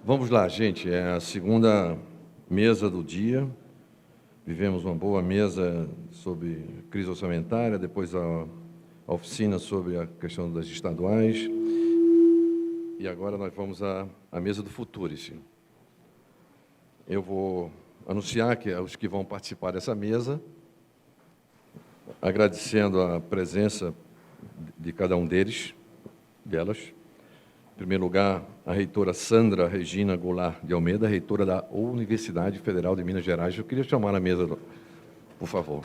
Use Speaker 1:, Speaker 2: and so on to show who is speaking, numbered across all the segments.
Speaker 1: Vamos lá, gente, é a segunda mesa do dia. Vivemos uma boa mesa sobre crise orçamentária, depois a oficina sobre a questão das estaduais. E agora nós vamos à mesa do Futurice. Eu vou anunciar que os que vão participar dessa mesa, agradecendo a presença de cada um delas. Em primeiro lugar, a reitora Sandra Regina Goulart de Almeida, reitora da Universidade Federal de Minas Gerais. Eu queria chamar na mesa, por favor.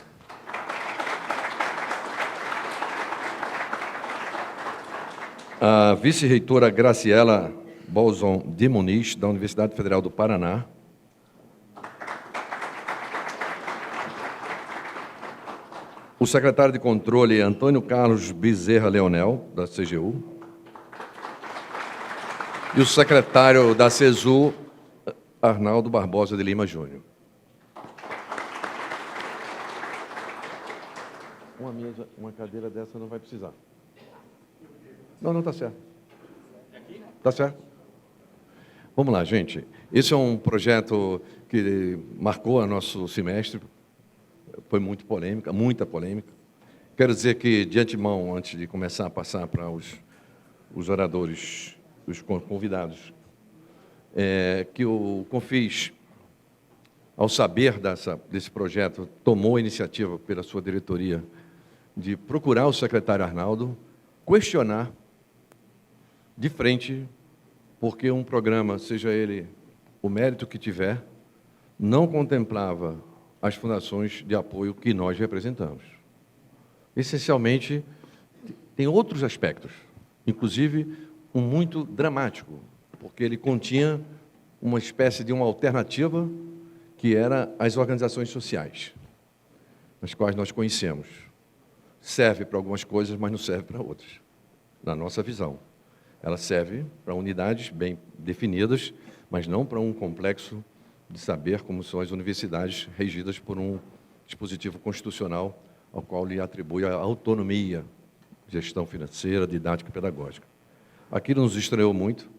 Speaker 1: A vice-reitora Graciela Bolzon de Muniz, da Universidade Federal do Paraná. O secretário de Controle, Antônio Carlos Bezerra Leonel, da CGU. E o secretário da CESU, Arnaldo Barbosa de Lima Júnior. Uma cadeira dessa não vai precisar. Não, está certo. Está certo. Vamos lá, gente. Esse é um projeto que marcou o nosso semestre. Foi muito polêmica, muita polêmica. Quero dizer que, de antemão, antes de começar a passar para os oradores, os convidados, que o Confis, ao saber desse projeto, tomou a iniciativa pela sua diretoria de procurar o secretário Arnaldo, questionar de frente, porque um programa, seja ele o mérito que tiver, não contemplava as fundações de apoio que nós representamos. Essencialmente, tem outros aspectos, inclusive um muito dramático, porque ele continha uma espécie de uma alternativa que era as organizações sociais, as quais nós conhecemos. Serve para algumas coisas, mas não serve para outras, na nossa visão. Ela serve para unidades bem definidas, mas não para um complexo de saber como são as universidades regidas por um dispositivo constitucional ao qual lhe atribui a autonomia, gestão financeira, didática e pedagógica. Aquilo nos estranhou muito,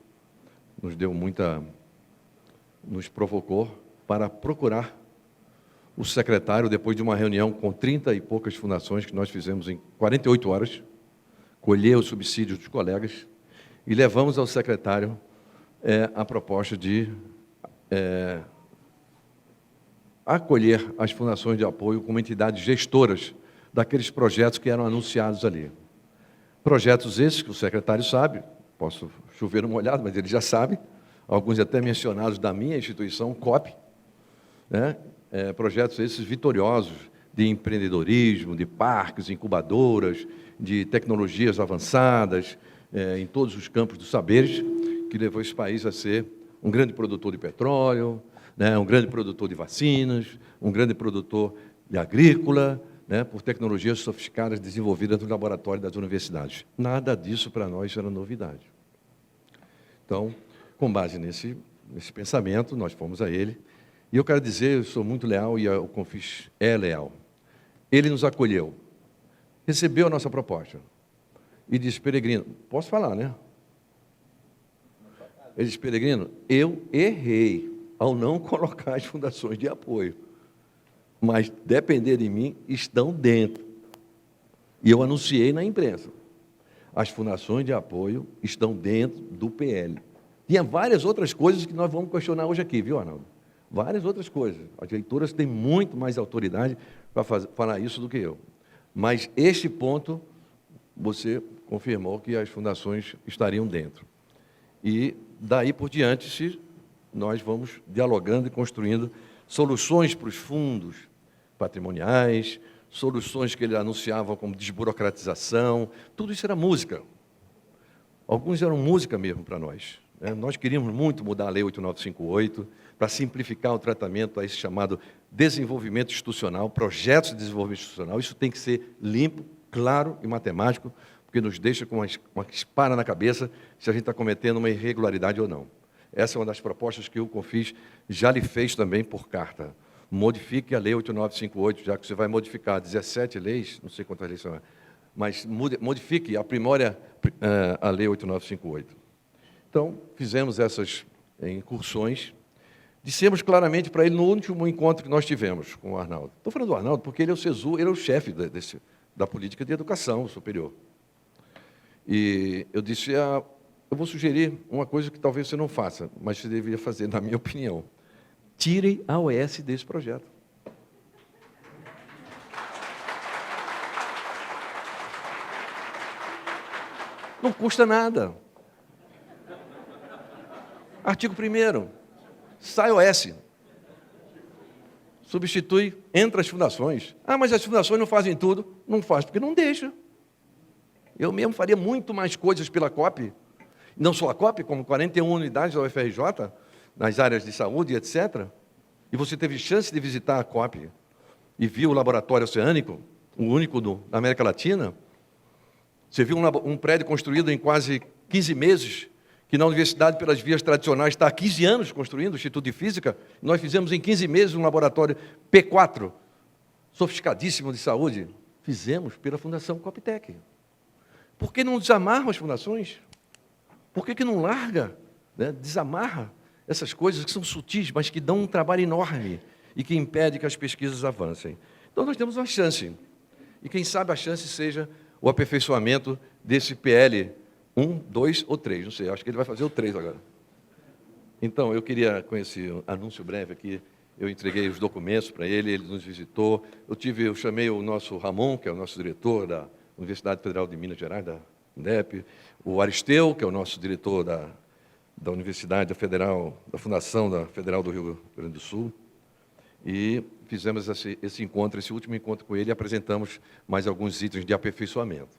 Speaker 1: nos provocou para procurar o secretário, depois de uma reunião com 30 e poucas fundações que nós fizemos em 48 horas, colher os subsídios dos colegas e levamos ao secretário a proposta de acolher as fundações de apoio como entidades gestoras daqueles projetos que eram anunciados ali. Projetos esses que o secretário sabe, posso chover uma olhada, mas ele já sabe, alguns até mencionados da minha instituição, COP, né? Projetos esses vitoriosos de empreendedorismo, de parques, incubadoras, de tecnologias avançadas, em todos os campos dos saberes, que levou esse país a ser um grande produtor de petróleo, né? Um grande produtor de vacinas, um grande produtor de agrícola, né? Por tecnologias sofisticadas desenvolvidas no laboratório das universidades. Nada disso para nós era novidade. Então, com base nesse pensamento, nós fomos a ele. E eu quero dizer, eu sou muito leal e o Confis é leal. Ele nos acolheu, recebeu a nossa proposta e disse: Peregrino, posso falar, né? Ele disse: Peregrino, eu errei ao não colocar as fundações de apoio, mas, depender de mim, estão dentro. E eu anunciei na imprensa. As fundações de apoio estão dentro do PL. Tinha várias outras coisas que nós vamos questionar hoje aqui, viu, Arnaldo? Várias outras coisas. As leitoras têm muito mais autoridade para falar isso do que eu. Mas este ponto, você confirmou que as fundações estariam dentro. E, daí por diante, nós vamos dialogando e construindo soluções para os fundos patrimoniais, soluções que ele anunciava como desburocratização, tudo isso era música. Alguns eram música mesmo para nós. Nós queríamos muito mudar a Lei 8958 para simplificar o tratamento a esse chamado desenvolvimento institucional, projetos de desenvolvimento institucional. Isso tem que ser limpo, claro e matemático, porque nos deixa com uma espada na cabeça se a gente está cometendo uma irregularidade ou não. Essa é uma das propostas que o Confis já lhe fez também por carta. Modifique a Lei 8958, já que você vai modificar 17 leis, não sei quantas leis são, mas modifique, aprimore a Lei 8958. Então, fizemos essas incursões. Dissemos claramente para ele no último encontro que nós tivemos com o Arnaldo. Estou falando do Arnaldo porque ele é o CESU, ele é o chefe da política de educação superior. E eu disse, eu vou sugerir uma coisa que talvez você não faça, mas você deveria fazer, na minha opinião. Tirem a OS desse projeto. Não custa nada. Artigo 1º. Sai OS. Substitui, entra as fundações. Ah, mas as fundações não fazem tudo. Não faz, porque não deixa. Eu mesmo faria muito mais coisas pela COP. Não só a COP, como 41 unidades da UFRJ, nas áreas de saúde, etc. E você teve chance de visitar a COP e viu o laboratório oceânico, o único da América Latina. Você viu um prédio construído em quase 15 meses, que na universidade, pelas vias tradicionais, está há 15 anos construindo, o Instituto de Física. Nós fizemos em 15 meses um laboratório P4, sofisticadíssimo de saúde. Fizemos pela Fundação Coptec. Por que não desamarra as fundações? Por que não larga, né, desamarra essas coisas que são sutis, mas que dão um trabalho enorme e que impede que as pesquisas avancem? Então, nós temos uma chance. E quem sabe a chance seja o aperfeiçoamento desse PL 1, 2 ou 3, não sei, acho que ele vai fazer o 3 agora. Então, eu queria, com esse anúncio breve aqui, eu entreguei os documentos para ele, ele nos visitou, eu chamei o nosso Ramon, que é o nosso diretor da Universidade Federal de Minas Gerais, da UNDEP, o Aristeu, que é o nosso diretor da Universidade Federal, da Fundação da Federal do Rio Grande do Sul, e fizemos esse encontro, esse último encontro com ele, e apresentamos mais alguns itens de aperfeiçoamento.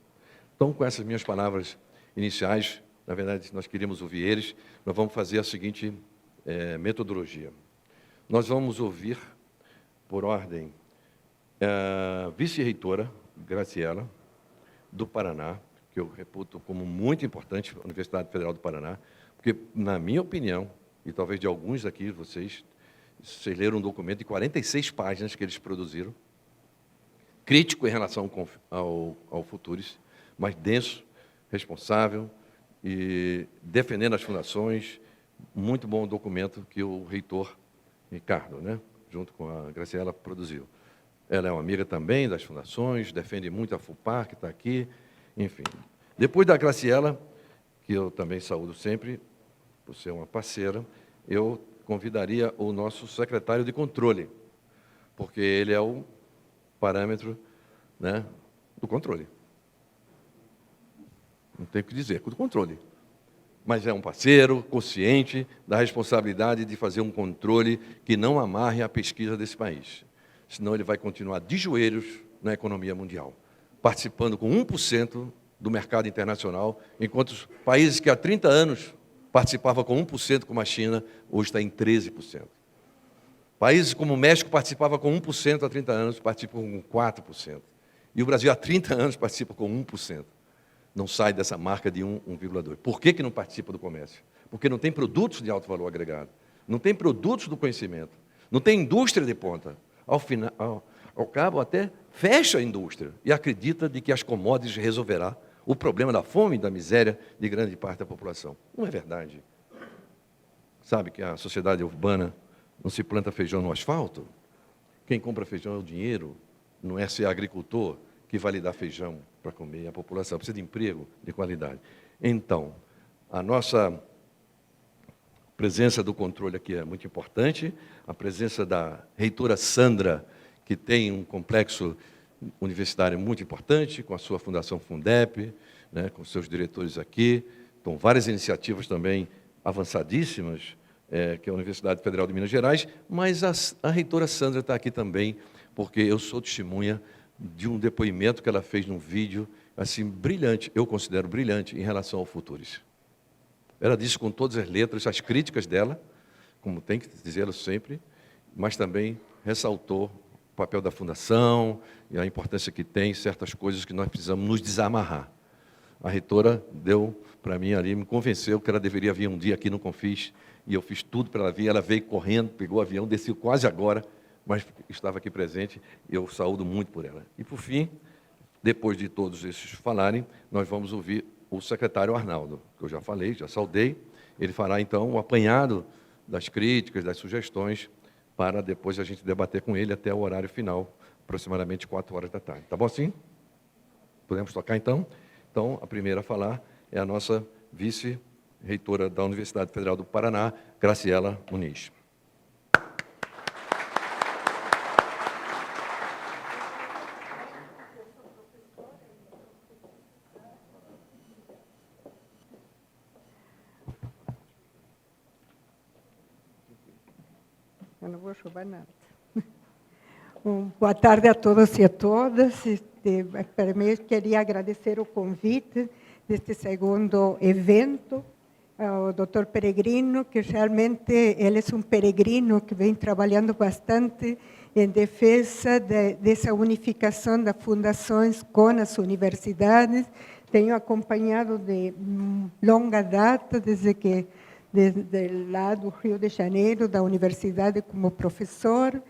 Speaker 1: Então, com essas minhas palavras iniciais, na verdade, nós queríamos ouvir eles, nós vamos fazer a seguinte metodologia. Nós vamos ouvir, por ordem, a vice-reitora, Graciela, do Paraná, que eu reputo como muito importante, a Universidade Federal do Paraná, porque, na minha opinião, e talvez de alguns aqui, vocês leram um documento de 46 páginas que eles produziram, crítico em relação ao Futuris, mas denso, responsável e defendendo as fundações. Muito bom documento que o reitor Ricardo, né, junto com a Graciela, produziu. Ela é uma amiga também das fundações, defende muito a FUPAR, que está aqui, enfim. Depois da Graciela, que eu também saúdo sempre, por ser uma parceira, eu convidaria o nosso secretário de controle, porque ele é o parâmetro, né, do controle. Não tem o que dizer, do controle. Mas é um parceiro consciente da responsabilidade de fazer um controle que não amarre a pesquisa desse país. Senão ele vai continuar de joelhos na economia mundial, participando com 1% do mercado internacional, enquanto os países que há 30 anos participavam com 1%, como a China, hoje está em 13%. Países como o México participavam com 1% há 30 anos, participam com 4%. E o Brasil há 30 anos participa com 1%. Não sai dessa marca de 1,2%. Por que não participa do comércio? Porque não tem produtos de alto valor agregado, não tem produtos do conhecimento, não tem indústria de ponta. Ao cabo, até fecha a indústria e acredita de que as commodities resolverá o problema da fome e da miséria de grande parte da população. Não é verdade. Sabe que a sociedade urbana não se planta feijão no asfalto? Quem compra feijão é o dinheiro, não é ser agricultor que vai lhe dar feijão para comer. A população precisa de emprego de qualidade. Então, a nossa presença do controle aqui é muito importante, a presença da reitora Sandra, que tem um complexo universitário muito importante, com a sua Fundação Fundep, né, com seus diretores aqui, então várias iniciativas também avançadíssimas, que é a Universidade Federal de Minas Gerais, mas a reitora Sandra está aqui também, porque eu sou testemunha de um depoimento que ela fez num vídeo, assim, brilhante, eu considero brilhante, em relação ao Futuris. Ela disse com todas as letras as críticas dela, como tem que dizê-lo sempre, mas também ressaltou o papel da Fundação e a importância que tem certas coisas que nós precisamos nos desamarrar. A reitora deu para mim ali, me convenceu que ela deveria vir um dia aqui no Confis, e eu fiz tudo para ela vir. Ela veio correndo, pegou o avião, desceu quase agora, mas estava aqui presente, e eu saúdo muito por ela. E, por fim, depois de todos esses falarem, nós vamos ouvir o secretário Arnaldo, que eu já falei, já saudei, Ele fará, então, o apanhado das críticas, das sugestões, para depois a gente debater com ele até o horário final, aproximadamente 4 horas da tarde. Tá bom assim? Podemos tocar, então? Então, a primeira a falar é a nossa vice-reitora da Universidade Federal do Paraná, Graciela Muniz.
Speaker 2: Eu não vou roubar nada. Boa tarde a todos e a todas. Para mim, queria agradecer o convite deste segundo evento ao Dr. Peregrino, que realmente ele é um peregrino que vem trabalhando bastante em defesa dessa unificação das fundações com as universidades. Tenho acompanhado de longa data, desde lá do Rio de Janeiro, da universidade, como professor.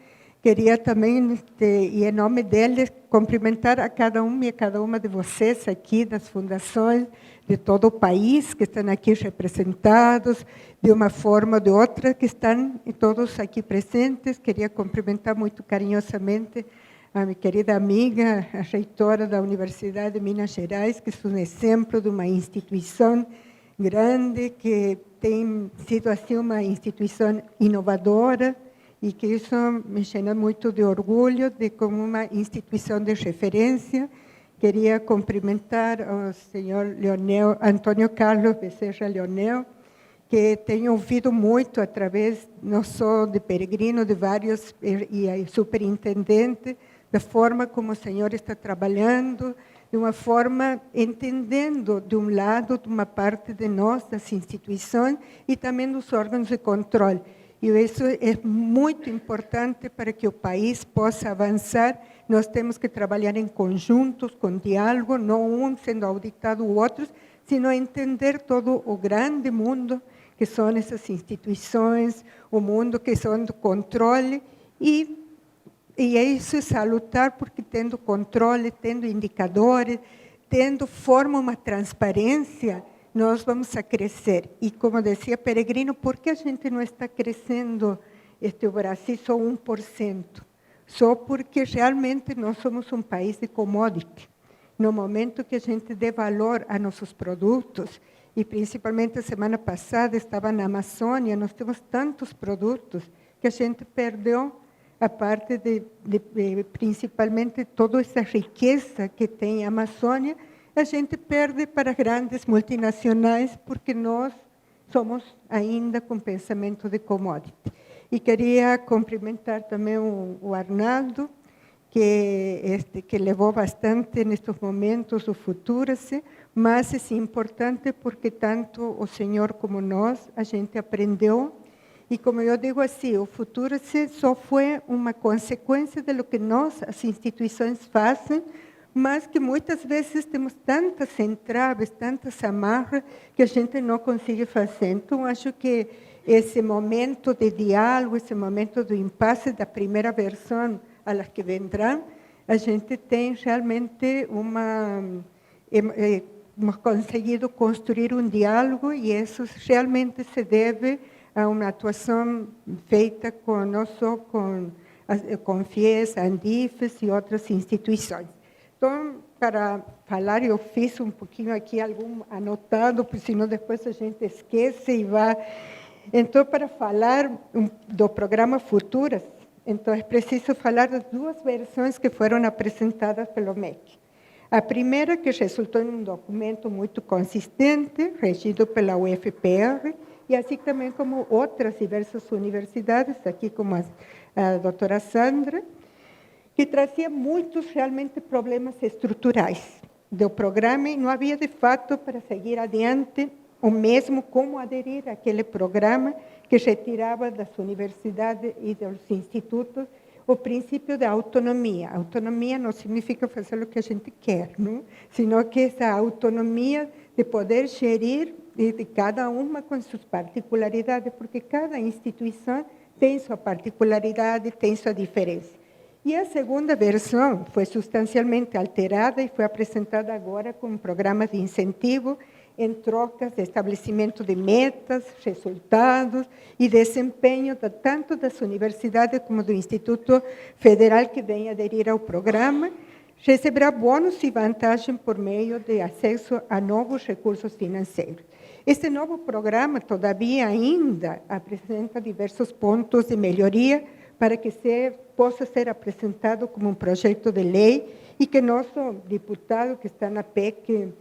Speaker 2: Queria também, e em nome deles, cumprimentar a cada um e a cada uma de vocês aqui, das fundações de todo o país, que estão aqui representados, de uma forma ou de outra, que estão todos aqui presentes. Queria cumprimentar muito carinhosamente a minha querida amiga, a reitora da Universidade de Minas Gerais, que é um exemplo de uma instituição grande, que tem sido assim uma instituição inovadora, e que isso me enche muito de orgulho, de como uma instituição de referência. Queria cumprimentar o senhor Leonel, Antônio Carlos Becerra Leonel, que tenho ouvido muito através, não só de Peregrino, de vários, e superintendente, da forma como o senhor está trabalhando, de uma forma entendendo, de um lado, de uma parte de nós, das instituições, e também dos órgãos de controle. E isso é muito importante para que o país possa avançar. Nós temos que trabalhar em conjuntos, com diálogo, não um sendo auditado o outro, sino entender todo o grande mundo que são essas instituições, o mundo que são do controle, e isso é salutar, porque tendo controle, tendo indicadores, forma uma transparência, nós vamos a crescer. E como dizia Peregrino, por que a gente não está crescendo o Brasil só 1%? Só porque realmente nós somos um país de commodity. No momento que a gente dê valor a nossos produtos, e principalmente a semana passada estava na Amazônia, nós temos tantos produtos que a gente perdeu a parte de principalmente toda essa riqueza que tem a Amazônia, a gente perde para grandes multinacionais, porque nós somos ainda com pensamento de commodity. E queria cumprimentar também o Arnaldo, que levou bastante nestes momentos o Futurace, mas é importante porque tanto o senhor como nós, a gente aprendeu. E como eu digo assim, o Futurace só foi uma consequência de lo que nós, as instituições, fazem, mas que muitas vezes temos tantas entraves, tantas amarras, que a gente não consegue fazer. Então, acho que esse momento de diálogo, esse momento do impasse da primeira versão a las que vendrão, a gente tem realmente hemos conseguido construir um diálogo, e isso realmente se deve a uma atuação feita não só com FIES, ANDIFES e outras instituições. Então, para falar, eu fiz um pouquinho aqui, anotado, porque senão depois a gente esquece e vai. Então, para falar do programa Futuras, então é preciso falar das duas versões que foram apresentadas pelo MEC. A primeira, que resultou em um documento muito consistente, regido pela UFPR, e assim também como outras diversas universidades, aqui como a doutora Sandra, que trazia muitos realmente problemas estruturais do programa, e não havia de fato para seguir adiante o mesmo como aderir àquele programa que retirava das universidades e dos institutos o princípio da autonomia. Autonomia não significa fazer o que a gente quer, não? Sino que essa autonomia de poder gerir, de cada uma com suas particularidades, porque cada instituição tem sua particularidade, tem sua diferença. E a segunda versão foi substancialmente alterada e foi apresentada agora com um programa de incentivo em trocas de estabelecimento de metas, resultados e desempenho tanto das universidades como do Instituto Federal que vem aderir ao programa, receberá bônus e vantagem por meio de acesso a novos recursos financeiros. Este novo programa, todavia, ainda apresenta diversos pontos de melhoria para que possa ser apresentado como um projeto de lei e que nosso deputado, que está na PEC,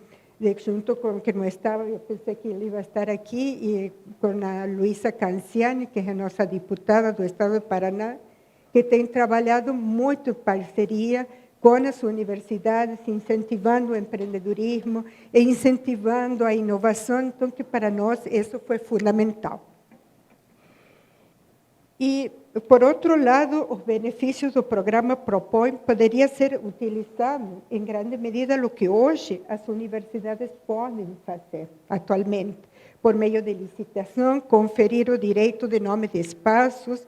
Speaker 2: junto com que não estava, eu pensei que ele ia estar aqui, e com a Luísa Canciani, que é a nossa deputada do Estado do Paraná, que tem trabalhado muito em parceria com as universidades, incentivando o empreendedorismo e incentivando a inovação, então que para nós isso foi fundamental. E, por outro lado, os benefícios do programa propõe poderia ser utilizado em grande medida o que hoje as universidades podem fazer atualmente, por meio de licitação, conferir o direito de nome de espaços,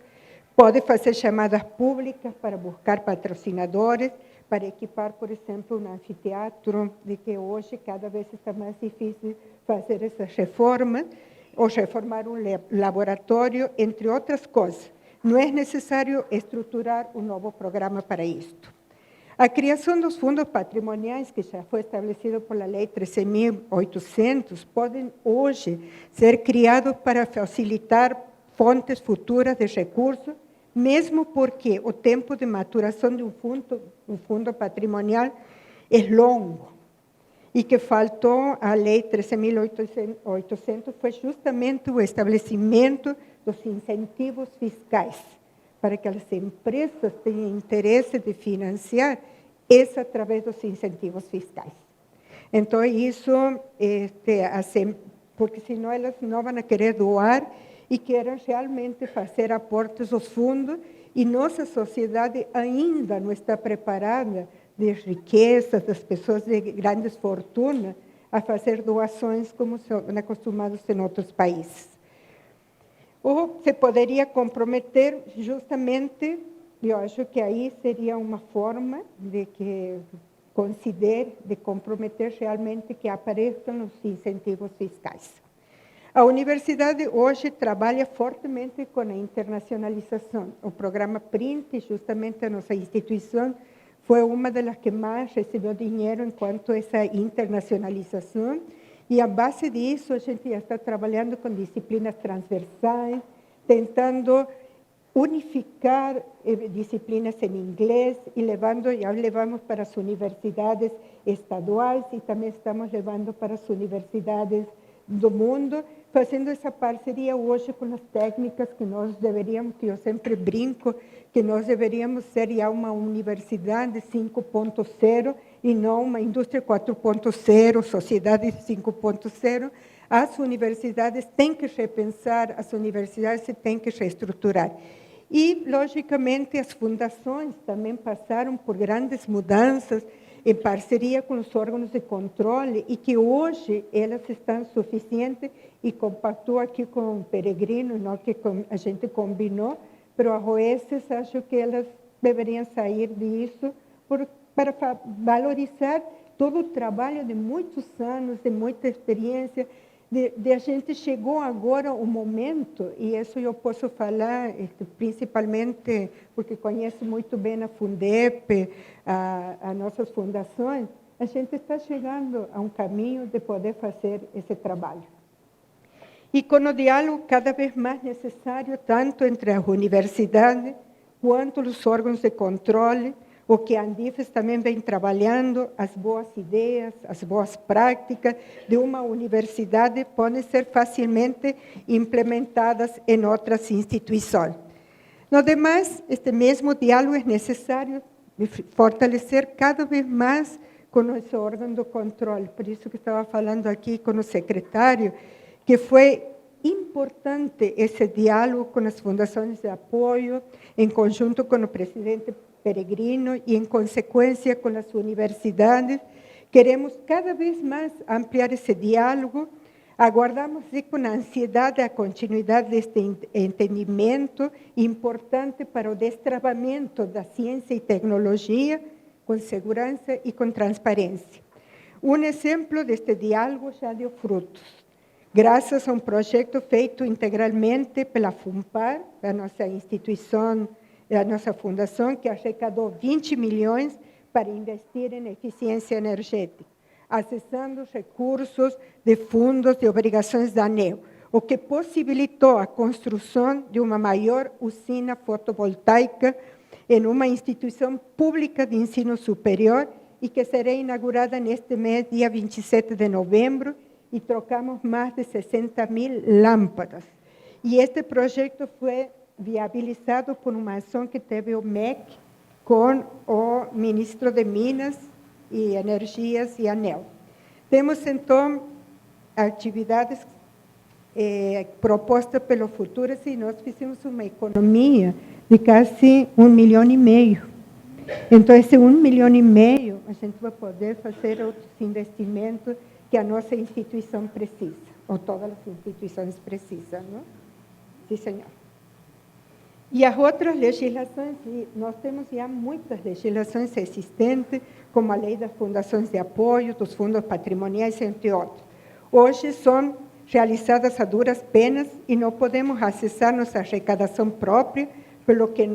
Speaker 2: pode fazer chamadas públicas para buscar patrocinadores, para equipar, por exemplo, um anfiteatro, de que hoje cada vez está mais difícil fazer essas reformas, ou reformar um laboratório, entre outras coisas. Não é necessário estruturar um novo programa para isto. A criação dos fundos patrimoniais, que já foi estabelecido pela Lei 13.800, podem hoje ser criados para facilitar fontes futuras de recursos, mesmo porque o tempo de maturação de um fundo patrimonial é longo. E que faltou a Lei 13.800 foi justamente o estabelecimento dos incentivos fiscais, para que as empresas tenham interesse de financiar isso através dos incentivos fiscais. Então, isso, porque senão elas não vão querer doar e querem realmente fazer aportes aos fundos, e nossa sociedade ainda não está preparada de riquezas, das pessoas de grandes fortunas, a fazer doações como são acostumados em outros países. Ou se poderia comprometer justamente, eu acho que aí seria uma forma de que considere, de comprometer realmente que apareçam os incentivos fiscais. A universidade hoje trabalha fortemente com a internacionalização. O programa PRINT, justamente a nossa instituição, foi uma das que mais recebeu dinheiro enquanto essa internacionalização, e a base disso a gente já está trabalhando com disciplinas transversais, tentando unificar disciplinas em inglês e já levamos para as universidades estaduais e também estamos levando para as universidades do mundo, fazendo essa parceria hoje com as técnicas que nós deveríamos, que eu sempre brinco, que nós deveríamos ser já uma universidade 5.0 e não uma indústria 4.0, sociedade 5.0. As universidades têm que repensar, as universidades têm que reestruturar. E, logicamente, as fundações também passaram por grandes mudanças, em parceria com os órgãos de controle, e que hoje elas estão suficientes, e compactou aqui com o Peregrino, não que a gente combinou, mas a Roeces, acho que elas deveriam sair disso para valorizar todo o trabalho de muitos anos, de muita experiência, de a gente chegou agora o momento, e isso eu posso falar principalmente porque conheço muito bem a Fundep, as nossas fundações, a gente está chegando a um caminho de poder fazer esse trabalho. E com o diálogo cada vez mais necessário, tanto entre as universidades quanto os órgãos de controle, o que a Andifes também vem trabalhando, as boas ideias, as boas práticas de uma universidade podem ser facilmente implementadas em outras instituições. No demais, este mesmo diálogo é necessário fortalecer cada vez mais com esse órgão de controle. Por isso que estava falando aqui com o secretário, que foi importante esse diálogo com as fundações de apoio, em conjunto com o presidente Peregrino e, em consequência, com as universidades. Queremos cada vez mais ampliar esse diálogo. Aguardamos com ansiedade a continuidade deste entendimento importante para o destravamento da ciência e tecnologia, com segurança e com transparência. Um exemplo deste diálogo já deu frutos, graças a um projeto feito integralmente pela FUNPAR, a nossa instituição, a nossa fundação, que arrecadou 20 milhões para investir em eficiência energética, acessando os recursos de fundos de obrigações da ANEEL, o que possibilitou a construção de uma maior usina fotovoltaica em uma instituição pública de ensino superior e que será inaugurada neste mês, dia 27 de novembro, e trocamos mais de 60.000 lâmpadas. E este projeto foi viabilizado por uma ação que teve o MEC com o ministro de Minas e Energias e ANEEL. Temos, então, atividades propostas pelo futuro, e nós fizemos uma economia de quase 1,5 milhão. Então, esse 1,5 milhão, a gente vai poder fazer outros investimentos que a nossa instituição precisa, ou todas as instituições precisam, não? Sim, senhor. E as outras legislações, nós temos já muitas legislações existentes, como a lei das fundações de apoio, dos fundos patrimoniais, entre outros. Hoje são realizadas a duras penas e não podemos acessar nossa arrecadação própria, pelo que,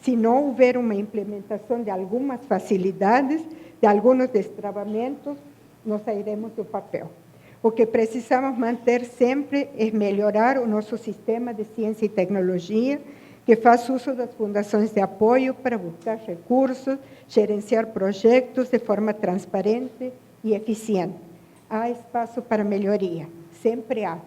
Speaker 2: se não houver uma implementação de algumas facilidades, de alguns destravamentos, nós sairemos do papel. O que precisamos manter sempre é melhorar o nosso sistema de ciência e tecnologia, que faz uso das fundações de apoio para buscar recursos, gerenciar projetos de forma transparente e eficiente. Há espaço para melhoria, sempre há,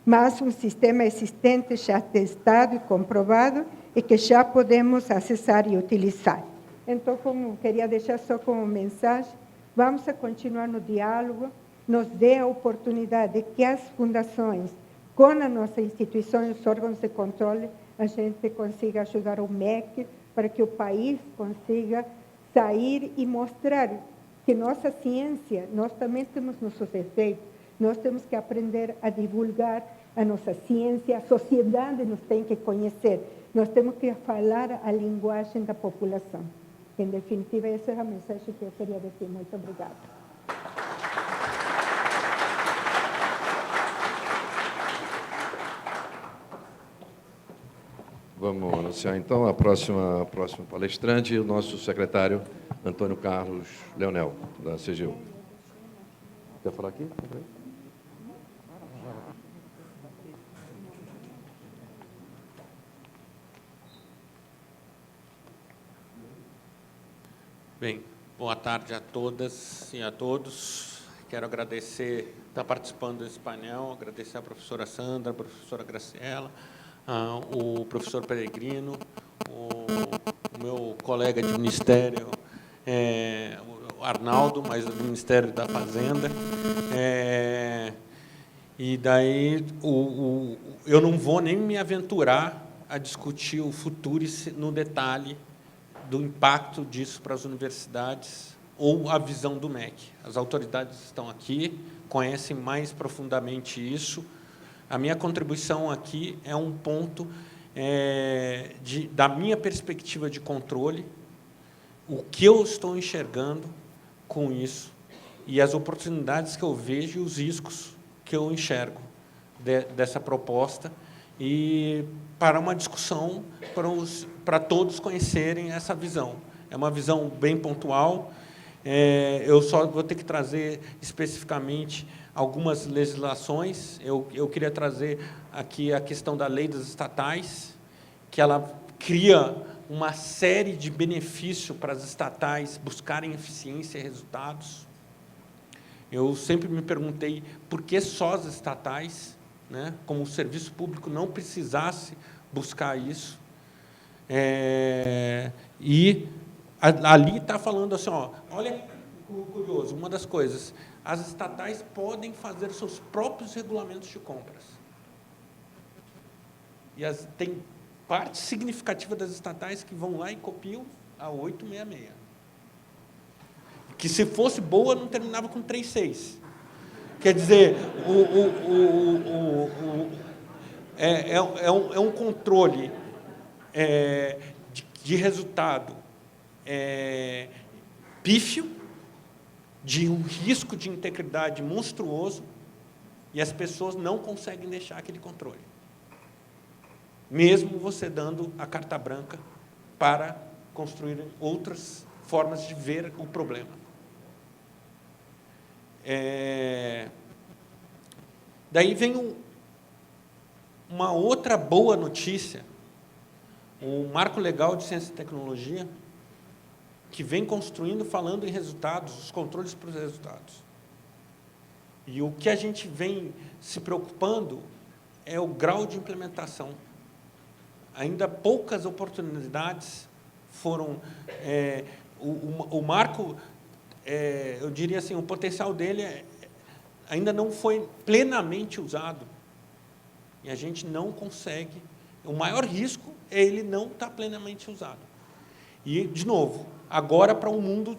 Speaker 2: mas um sistema existente já testado e comprovado e que já podemos acessar e utilizar. Então, como queria deixar só como mensagem, vamos a continuar no diálogo, nos dê a oportunidade de que as fundações, com a nossa instituição e os órgãos de controle, a gente consiga ajudar o MEC para que o país consiga sair e mostrar que nossa ciência, nós também temos nossos efeitos, nós temos que aprender a divulgar a nossa ciência, a sociedade nos tem que conhecer, nós temos que falar a linguagem da população. Em definitiva, essa é a mensagem que eu queria dizer. Muito obrigada.
Speaker 1: Vamos anunciar, então, a próxima palestrante, o nosso secretário Antônio Carlos Leonel, da CGU. Quer falar aqui?
Speaker 3: Bem, boa tarde a todas e a todos. Quero agradecer estar participando desse painel, agradecer à professora Sandra, à professora Graciela, o professor Peregrino, o meu colega de ministério, o Arnaldo, mas do Ministério da Fazenda. E daí eu não vou nem me aventurar a discutir o futuro no detalhe do impacto disso para as universidades ou a visão do MEC. As autoridades estão aqui, conhecem mais profundamente isso. A minha contribuição aqui é um ponto da minha perspectiva de controle, o que eu estou enxergando com isso e as oportunidades que eu vejo e os riscos que eu enxergo dessa proposta, e para uma discussão para todos conhecerem essa visão. É uma visão bem pontual. Eu só vou ter que trazer especificamente algumas legislações. Eu queria trazer aqui a questão da lei das estatais, que ela cria uma série de benefícios para as estatais buscarem eficiência e resultados. Eu sempre me perguntei por que só as estatais, né, como o serviço público não precisasse buscar isso. E ali está falando assim, olha, curioso, uma das coisas, as estatais podem fazer seus próprios regulamentos de compras. E tem parte significativa das estatais que vão lá e copiam a 866. Que, se fosse boa, não terminava com 36. Quer dizer, é um controle de resultado pífio, de um risco de integridade monstruoso, e as pessoas não conseguem deixar aquele controle, mesmo você dando a carta branca para construir outras formas de ver o problema. Daí vem uma outra boa notícia, o Marco Legal de Ciência e Tecnologia, que vem construindo, falando em resultados, os controles para os resultados. E o que a gente vem se preocupando é o grau de implementação. Ainda poucas oportunidades foram... o marco, eu diria assim, o potencial dele ainda não foi plenamente usado. E a gente não consegue... O maior risco é ele não estar plenamente usado. E, de novo, agora para um mundo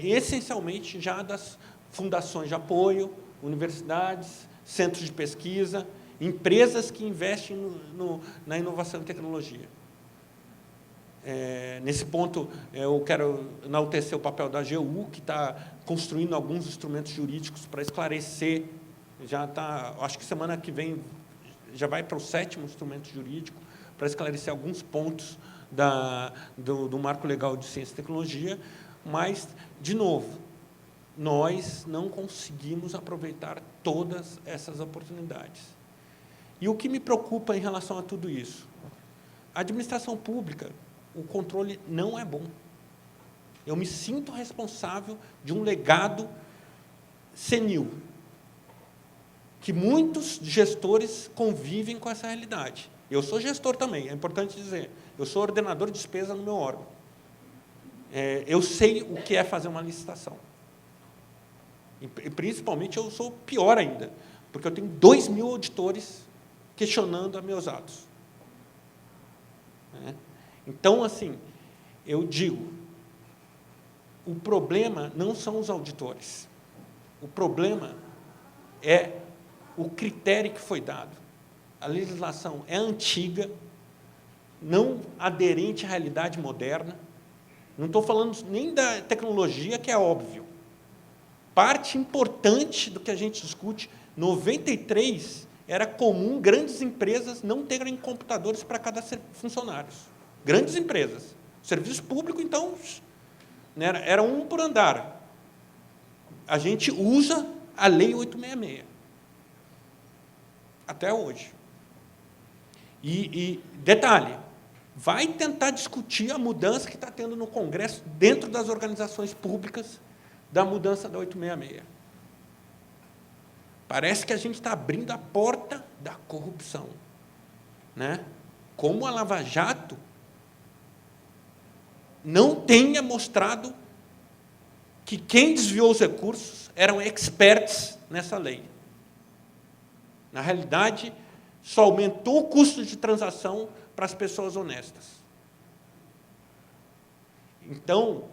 Speaker 3: essencialmente já das fundações de apoio, universidades, centros de pesquisa, empresas que investem na inovação e tecnologia. Nesse ponto, eu quero enaltecer o papel da AGU, que está construindo alguns instrumentos jurídicos para esclarecer. Já está, acho que semana que vem já vai para o 7º instrumento jurídico, para esclarecer alguns pontos do Marco Legal de Ciência e Tecnologia, mas, de novo, nós não conseguimos aproveitar todas essas oportunidades. E o que me preocupa em relação a tudo isso? A administração pública, o controle não é bom. Eu me sinto responsável de um legado senil, que muitos gestores convivem com essa realidade. Eu sou gestor também, é importante dizer. Eu sou ordenador de despesa no meu órgão. Eu sei o que é fazer uma licitação. E, principalmente, eu sou pior ainda, porque eu tenho 2.000 auditores questionando a meus atos. Então, assim, eu digo, o problema não são os auditores. O problema é o critério que foi dado. A legislação é antiga, não aderente à realidade moderna. Não estou falando nem da tecnologia, que é óbvio. Parte importante do que a gente discute, 93, era comum grandes empresas não terem computadores para cada funcionário. Grandes empresas. Serviço público, então, era um por andar. A gente usa a Lei 866. Até hoje. E detalhe, vai tentar discutir a mudança que está tendo no Congresso, dentro das organizações públicas, da mudança da 866. Parece que a gente está abrindo a porta da corrupção. Como a Lava Jato não tenha mostrado que quem desviou os recursos eram experts nessa lei. Na realidade, só aumentou o custo de transação para as pessoas honestas. Então,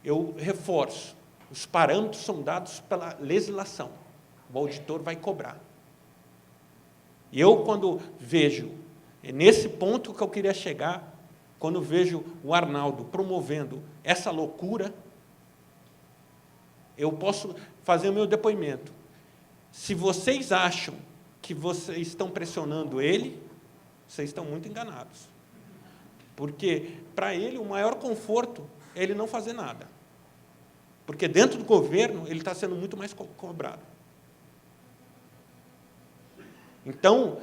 Speaker 3: eu reforço, os parâmetros são dados pela legislação. O auditor vai cobrar. E eu, quando vejo, nesse ponto que eu queria chegar, quando vejo o Arnaldo promovendo essa loucura, eu posso fazer o meu depoimento. Se vocês acham que vocês estão pressionando ele, vocês estão muito enganados. Porque, para ele, o maior conforto é ele não fazer nada. Porque, dentro do governo, ele está sendo muito mais cobrado. Então,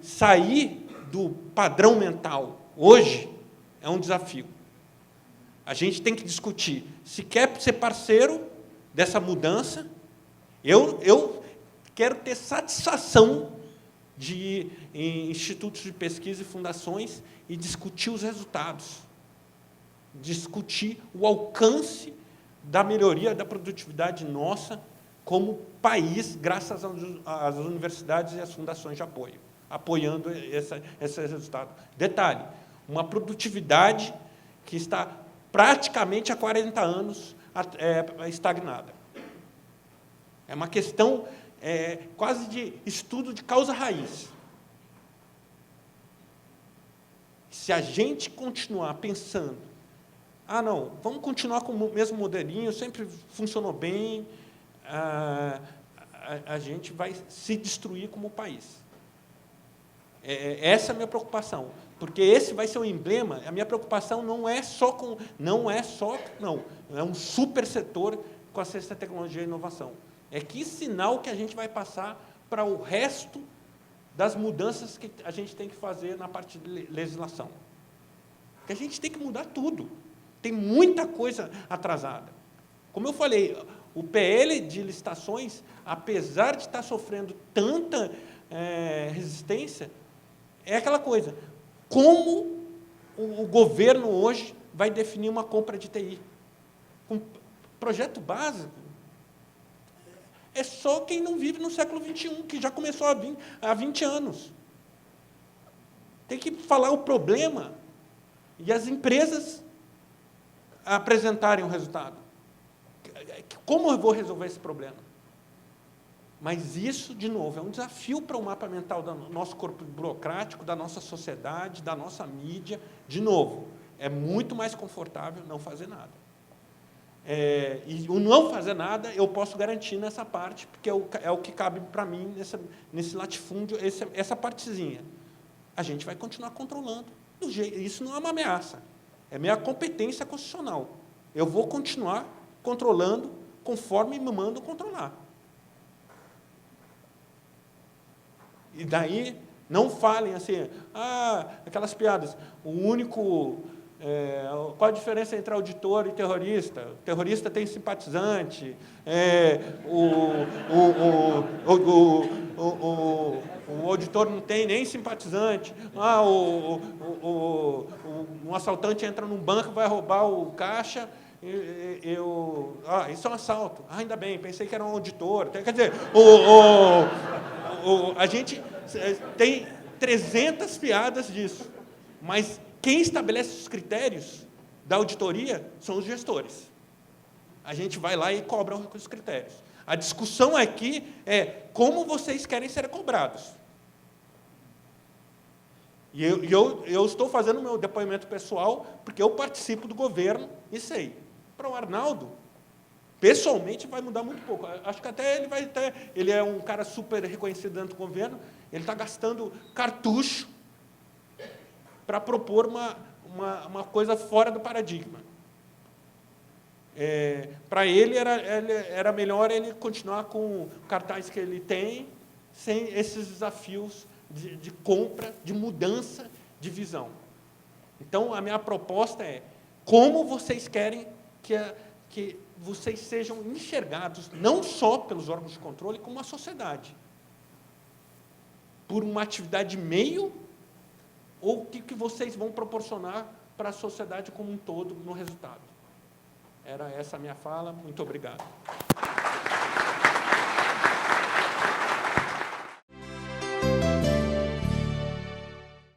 Speaker 3: sair do padrão mental hoje é um desafio. A gente tem que discutir se quer ser parceiro dessa mudança. Eu quero ter satisfação de ir em institutos de pesquisa e fundações e discutir os resultados, discutir o alcance da melhoria da produtividade nossa como país, graças às universidades e às fundações de apoio, apoiando esse resultado. Detalhe, uma produtividade que está praticamente há 40 anos estagnada. É uma questão quase de estudo de causa-raiz. Se a gente continuar pensando Ah, não, vamos continuar com o mesmo modelinho, sempre funcionou bem, a gente vai se destruir como país. Essa é a minha preocupação, porque esse vai ser o emblema. A minha preocupação não é um super setor com a ciência, tecnologia e inovação. É que sinal que a gente vai passar para o resto das mudanças que a gente tem que fazer na parte de legislação. Porque a gente tem que mudar tudo. Tem muita coisa atrasada. Como eu falei, o PL de licitações, apesar de estar sofrendo tanta resistência, é aquela coisa. Como o governo hoje vai definir uma compra de TI? Com projeto básico, é só quem não vive no século XXI, que já começou há 20 anos. Tem que falar o problema e as empresas apresentarem o resultado. Como eu vou resolver esse problema? Mas isso, de novo, é um desafio para o mapa mental do nosso corpo burocrático, da nossa sociedade, da nossa mídia. De novo, é muito mais confortável não fazer nada. E o não fazer nada, eu posso garantir nessa parte, porque é o que cabe para mim, nesse latifúndio, essa partezinha. A gente vai continuar controlando. Isso não é uma ameaça, é minha competência constitucional. Eu vou continuar controlando conforme me mandam controlar. E daí, não falem assim, aquelas piadas, qual a diferença entre auditor e terrorista? O terrorista tem simpatizante, o auditor não tem nem simpatizante. Um assaltante entra num banco, vai roubar o caixa, isso é um assalto. Ainda bem, pensei que era um auditor. Quer dizer, a gente tem 300 piadas disso, mas quem estabelece os critérios da auditoria são os gestores. A gente vai lá e cobra os critérios. A discussão aqui é como vocês querem ser cobrados. E eu estou fazendo o meu depoimento pessoal porque eu participo do governo e sei. Para o Arnaldo, pessoalmente, vai mudar muito pouco. Acho que até ele é um cara super reconhecido dentro do governo, ele está gastando cartucho para propor uma coisa fora do paradigma. Para ele, era melhor ele continuar com o cartaz que ele tem, sem esses desafios de compra, de mudança de visão. Então, a minha proposta é como vocês querem que vocês sejam enxergados, não só pelos órgãos de controle, como a sociedade. Por uma atividade meio, ou o que vocês vão proporcionar para a sociedade como um todo no resultado. Era essa a minha fala. Muito obrigado.